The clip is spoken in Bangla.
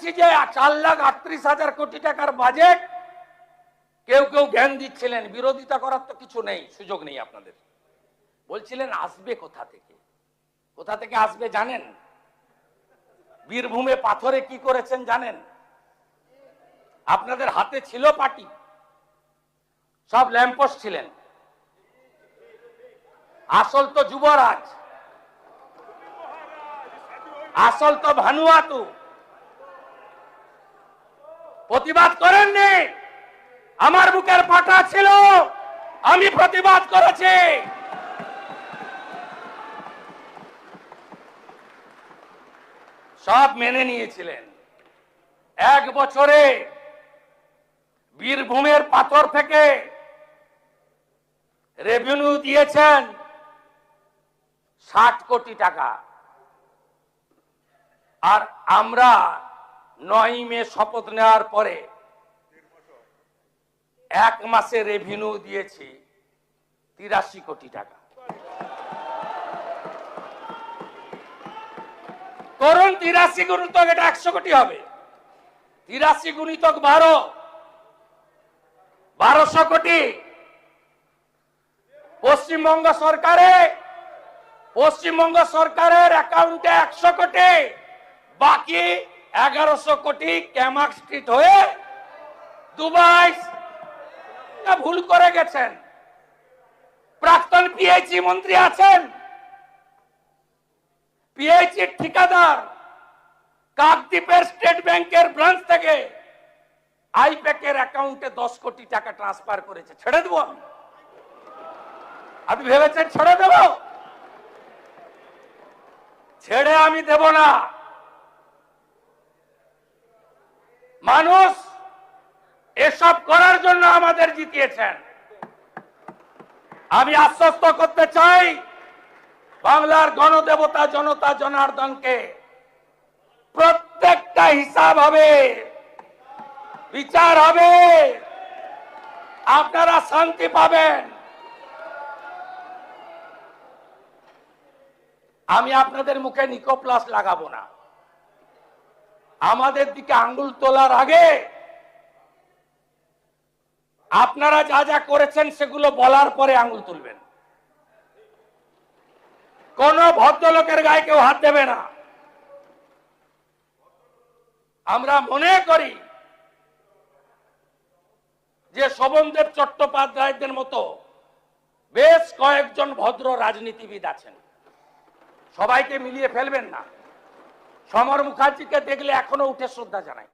বলছি যে 4,38,000 কোটি টাকার বাজেট কেউ কেউ জ্ঞান দিচ্ছিলেন, বিরোধিতা করার তো কিছু নেই, সুযোগ নেই আপনাদের। বলছিলেন আসবে কোথা থেকে, কোথা থেকে আসবে জানেন? বীরভূমে পাথরে কি করেছেন জানেন? আপনাদের হাতে ছিল পার্টি, সব ল্যাম্পোস্ট ছিলেন, আসল তো যুবরাজ, আসল তো ভানুয়াতু। প্রতিবাদ করেননি, আমার বুকের পাটা ছিল, আমি প্রতিবাদ করেছি। সব মেনে নিয়েছিলেন। 1 বছরে বীরভূমের পাথর থেকে রেভিনিউ দিয়েছেন 60 কোটি টাকা। আর আমরা 9 মে শপথ নেওয়ার পরে 1 মাসে রেভিনিউ দিয়েছি 83 কোটি টাকা। করুন 83 গুণিতক, এটা 100 কোটি হবে। 83 গুণিতক 12, 1200 কোটি। পশ্চিমবঙ্গ সরকারের অ্যাকাউন্টে 100 কোটি, বাকি 1100 কোটি ক্যামাক স্ট্রিট হয়ে দুবাই। ভুল করে গেছেন। প্রাক্তন পিএইচই মন্ত্রী আছেন, পিএইচই ঠিকাদার কাকদ্বীপের স্টেট ব্যাংকের ব্রাঞ্চ থেকে আইপ্যাকের অ্যাকাউন্টে 10 কোটি টাকা ট্রান্সফার করেছে। ছেড়ে দেব আমি? আপনি ভেবেছেন ছেড়ে দেব? ছেড়ে আমি দেব না। মানুষ এসব করার জন্য আমাদের জিতিয়েছেন। আমি আশ্বস্ত করতে চাই বাংলার গণদেবতা জনতা জনার্দনকে, প্রত্যেকটা হিসাব হবে, বিচার হবে, আপনারা শান্তি পাবেন। আমি আপনাদের মুখে নিকোপ্লাস লাগাবো না। আমাদের দিকে আঙ্গুল তোলার আগে আপনারা যা যা করেছেন সেগুলো বলার পরে আঙ্গুল তুলবেন। কোন ভদ্রলোকের গায়ে কেউ হাত দেবে না। আমরা মনে করি যে শোভনদেব চট্টোপাধ্যায়দের মতো বেশ কয়েকজন ভদ্র রাজনীতিবিদ আছেন, সবাইকে মিলিয়ে ফেলবেন না। সমর মুখার্জিকে দেখলে এখনো উঠে শ্রদ্ধা জানাই।